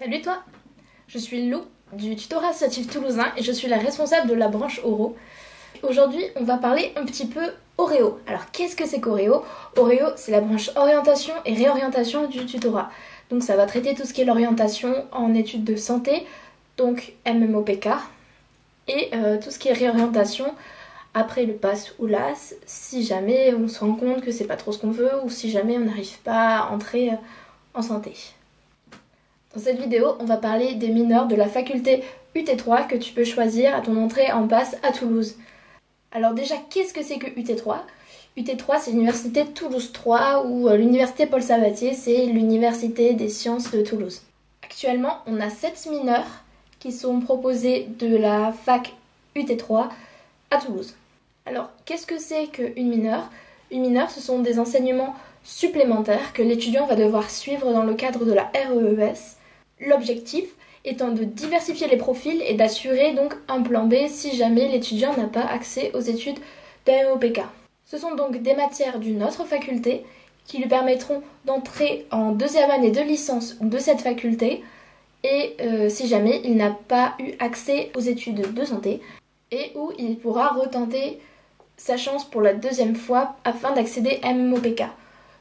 Salut toi, je suis Lou du tutorat associatif toulousain et je suis la responsable de la branche Oro. Aujourd'hui, on va parler un petit peu Oreo. Alors, qu'est-ce que c'est qu'Oreo? Oreo, c'est la branche orientation et réorientation du tutorat. Donc, ça va traiter tout ce qui est l'orientation en études de santé, donc MMOPK, et tout ce qui est réorientation après le PASS ou l'AS, si jamais on se rend compte que c'est pas trop ce qu'on veut ou si jamais on n'arrive pas à entrer en santé. Dans cette vidéo, on va parler des mineurs de la faculté UT3 que tu peux choisir à ton entrée en PASS à Toulouse. Alors déjà, qu'est-ce que c'est que UT3? UT3, c'est l'université Toulouse 3 ou l'université Paul Sabatier, c'est l'université des sciences de Toulouse. Actuellement, on a 7 mineurs qui sont proposés de la fac UT3 à Toulouse. Alors, qu'est-ce que c'est qu'une mineure? Une mineure, ce sont des enseignements supplémentaires que l'étudiant va devoir suivre dans le cadre de la REES. L'objectif étant de diversifier les profils et d'assurer donc un plan B si jamais l'étudiant n'a pas accès aux études d'AMOPK. Ce sont donc des matières d'une autre faculté qui lui permettront d'entrer en deuxième année de licence de cette faculté et si jamais il n'a pas eu accès aux études de santé et où il pourra retenter sa chance pour la deuxième fois afin d'accéder à MMOPK.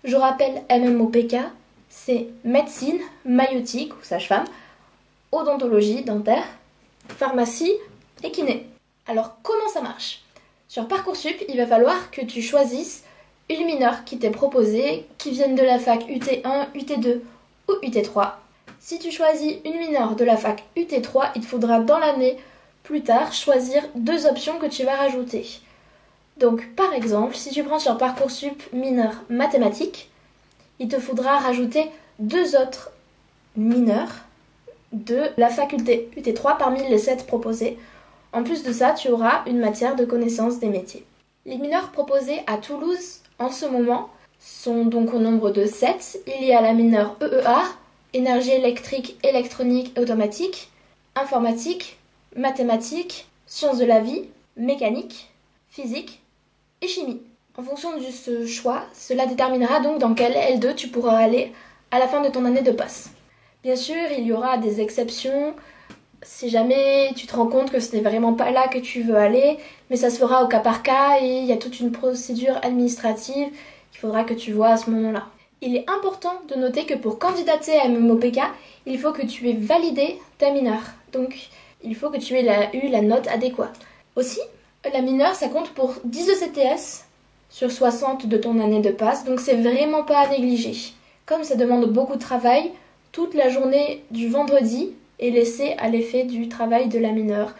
Je rappelle, MMOPK, c'est médecine, maïeutique ou sage-femme, odontologie, dentaire, pharmacie et kiné. Alors comment ça marche? Sur Parcoursup, il va falloir que tu choisisses une mineure qui t'est proposée, qui vienne de la fac UT1, UT2 ou UT3. Si tu choisis une mineure de la fac UT3, il te faudra dans l'année plus tard choisir deux options que tu vas rajouter. Donc par exemple, si tu prends sur Parcoursup mineur mathématiques, il te faudra rajouter deux autres mineurs de la faculté UT3 parmi les 7 proposés. En plus de ça, tu auras une matière de connaissance des métiers. Les mineurs proposés à Toulouse en ce moment sont donc au nombre de 7. Il y a la mineure EEA, énergie électrique, électronique et automatique, informatique, mathématiques, sciences de la vie, mécanique, physique et chimie. En fonction de ce choix, cela déterminera donc dans quelle L2 tu pourras aller à la fin de ton année de passe. Bien sûr, il y aura des exceptions si jamais tu te rends compte que ce n'est vraiment pas là que tu veux aller, mais ça se fera au cas par cas et il y a toute une procédure administrative qu'il faudra que tu vois à ce moment-là. Il est important de noter que pour candidater à MMOPK, il faut que tu aies validé ta mineure. Donc, il faut que tu aies eu la note adéquate. Aussi, la mineure, ça compte pour 10 ECTS sur 60 de ton année de passe, donc c'est vraiment pas à négliger. Comme ça demande beaucoup de travail, toute la journée du vendredi est laissée à l'effet du travail de la mineure.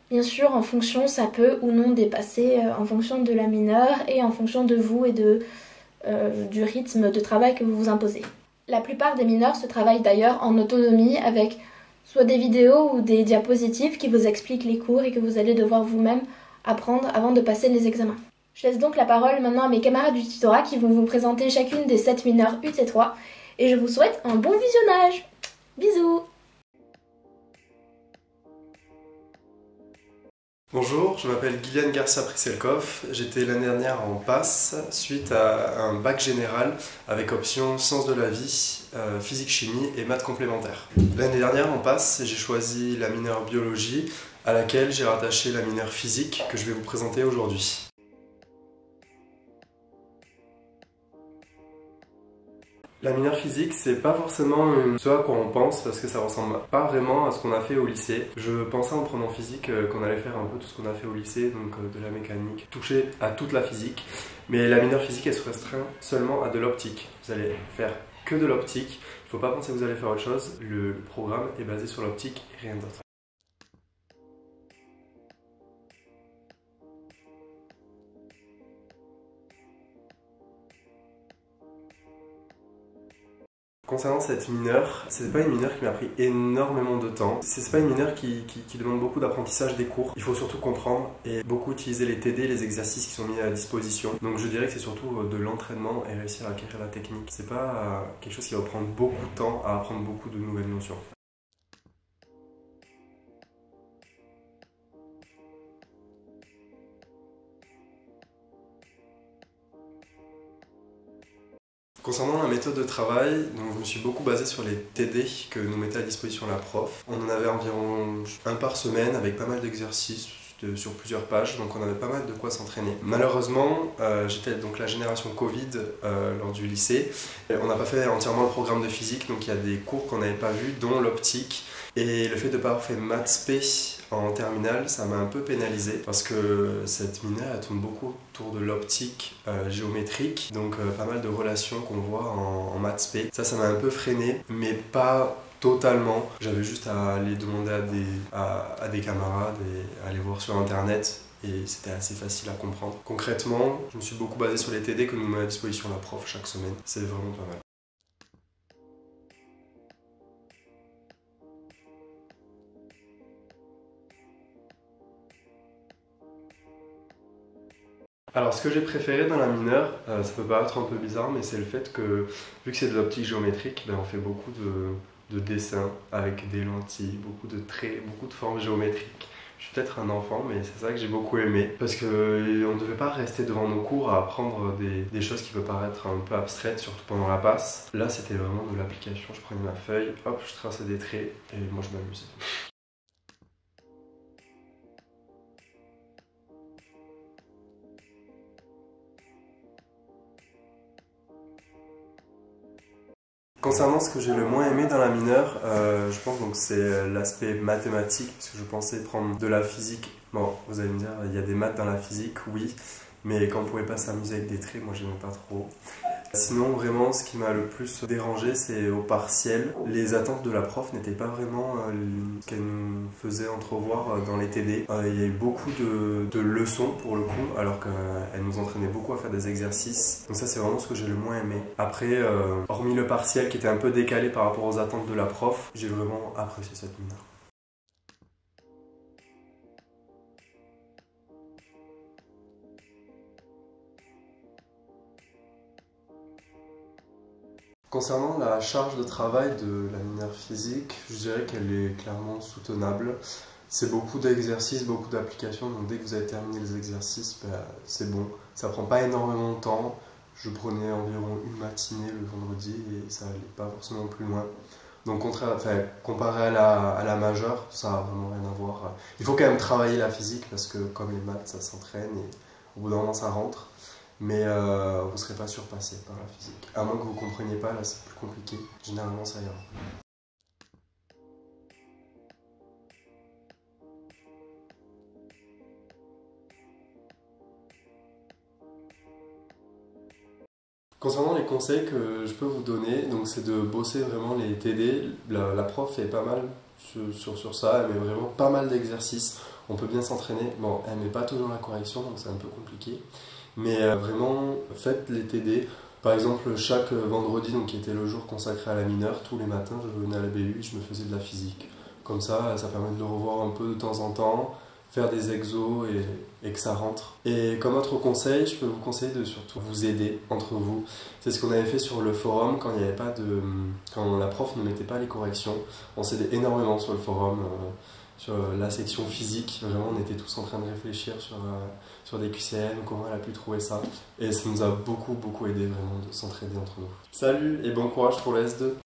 Bien sûr, en fonction, ça peut ou non dépasser en fonction de la mineure et en fonction de vous et du rythme de travail que vous vous imposez. La plupart des mineurs se travaillent d'ailleurs en autonomie avec soit des vidéos ou des diapositives qui vous expliquent les cours et que vous allez devoir vous-même apprendre avant de passer les examens. Je laisse donc la parole maintenant à mes camarades du tutorat qui vont vous présenter chacune des 7 mineurs UT3 et je vous souhaite un bon visionnage. Bisous! Bonjour, je m'appelle Guyliane Garcia-Priselkov. J'étais l'année dernière en passe suite à un bac général avec option sciences de la vie, physique-chimie et maths complémentaires. L'année dernière en passe, j'ai choisi la mineure biologie à laquelle j'ai rattaché la mineure physique que je vais vous présenter aujourd'hui. La mineure physique, c'est pas forcément ce à quoi on pense parce que ça ressemble pas vraiment à ce qu'on a fait au lycée. Je pensais en prenant physique qu'on allait faire un peu tout ce qu'on a fait au lycée, donc de la mécanique, toucher à toute la physique. Mais la mineure physique, elle se restreint seulement à de l'optique. Vous allez faire que de l'optique. Il faut pas penser que vous allez faire autre chose. Le programme est basé sur l'optique et rien d'autre. Concernant cette mineure, c'est pas une mineure qui m'a pris énormément de temps. C'est pas une mineure qui demande beaucoup d'apprentissage des cours. Il faut surtout comprendre et beaucoup utiliser les TD, les exercices qui sont mis à disposition. Donc je dirais que c'est surtout de l'entraînement et réussir à acquérir la technique. C'est pas quelque chose qui va prendre beaucoup de temps à apprendre beaucoup de nouvelles notions. Concernant la méthode de travail, donc je me suis beaucoup basé sur les TD que nous mettait à disposition la prof. On en avait environ un par semaine avec pas mal d'exercices sur plusieurs pages, donc on avait pas mal de quoi s'entraîner. Malheureusement, j'étais donc la génération Covid lors du lycée. On n'a pas fait entièrement le programme de physique, donc il y a des cours qu'on n'avait pas vus, dont l'optique. Et le fait de ne pas avoir fait maths spé en terminale, ça m'a un peu pénalisé parce que cette mineure elle tourne beaucoup autour de l'optique géométrique, donc pas mal de relations qu'on voit en maths spé. Ça m'a un peu freiné, mais pas totalement. J'avais juste à aller demander à des camarades et à aller voir sur internet. Et c'était assez facile à comprendre. Concrètement, je me suis beaucoup basé sur les TD que nous met à disposition la prof chaque semaine. C'est vraiment pas mal. Alors ce que j'ai préféré dans la mineure, ça peut paraître un peu bizarre, mais c'est le fait que, vu que c'est de l'optique géométrique, on fait beaucoup de dessins avec des lentilles, beaucoup de traits, beaucoup de formes géométriques. Je suis peut-être un enfant, mais c'est ça que j'ai beaucoup aimé, parce qu'on ne devait pas rester devant nos cours à apprendre des choses qui peuvent paraître un peu abstraites, surtout pendant la passe. Là c'était vraiment de l'application, je prenais ma feuille, hop, je traçais des traits, et moi je m'amusais. Concernant ce que j'ai le moins aimé dans la mineure, je pense que c'est l'aspect mathématique, parce que je pensais prendre de la physique. Bon, vous allez me dire, il y a des maths dans la physique, oui, mais quand on pouvait pas s'amuser avec des traits, moi j'aimais pas trop. Sinon, vraiment, ce qui m'a le plus dérangé, c'est au partiel. Les attentes de la prof n'étaient pas vraiment ce qu'elle nous faisait entrevoir dans les TD. Il y a eu beaucoup de leçons pour le coup, alors qu'elle nous entraînait beaucoup à faire des exercices. Donc ça, c'est vraiment ce que j'ai le moins aimé. Après, hormis le partiel qui était un peu décalé par rapport aux attentes de la prof, j'ai vraiment apprécié cette mineure. Concernant la charge de travail de la mineure physique, je dirais qu'elle est clairement soutenable. C'est beaucoup d'exercices, beaucoup d'applications, donc dès que vous avez terminé les exercices, c'est bon. Ça prend pas énormément de temps. Je prenais environ une matinée le vendredi et ça allait pas forcément plus loin. Donc comparé à la majeure, ça n'a vraiment rien à voir. Il faut quand même travailler la physique parce que comme les maths, ça s'entraîne et au bout d'un moment ça rentre. Mais vous ne serez pas surpassé par la physique. À moins que vous ne compreniez pas, là c'est plus compliqué. Généralement ça ira. Concernant les conseils que je peux vous donner, donc c'est de bosser vraiment les TD. La prof fait pas mal sur ça, elle met vraiment pas mal d'exercices. On peut bien s'entraîner. Bon, elle met pas toujours la correction, donc c'est un peu compliqué. Mais vraiment, faites les TD. Par exemple, chaque vendredi, donc, qui était le jour consacré à la mineure, tous les matins, je venais à la BU et je me faisais de la physique. Comme ça permet de le revoir un peu de temps en temps, faire des exos et que ça rentre. Et comme autre conseil, je peux vous conseiller de surtout vous aider entre vous. C'est ce qu'on avait fait sur le forum quand il n'y avait pas quand la prof ne mettait pas les corrections. On s'aidait énormément sur le forum. Sur la section physique, vraiment on était tous en train de réfléchir sur des QCM, comment elle a pu trouver ça. Et ça nous a beaucoup aidé vraiment de s'entraider entre nous. Salut et bon courage pour le S2.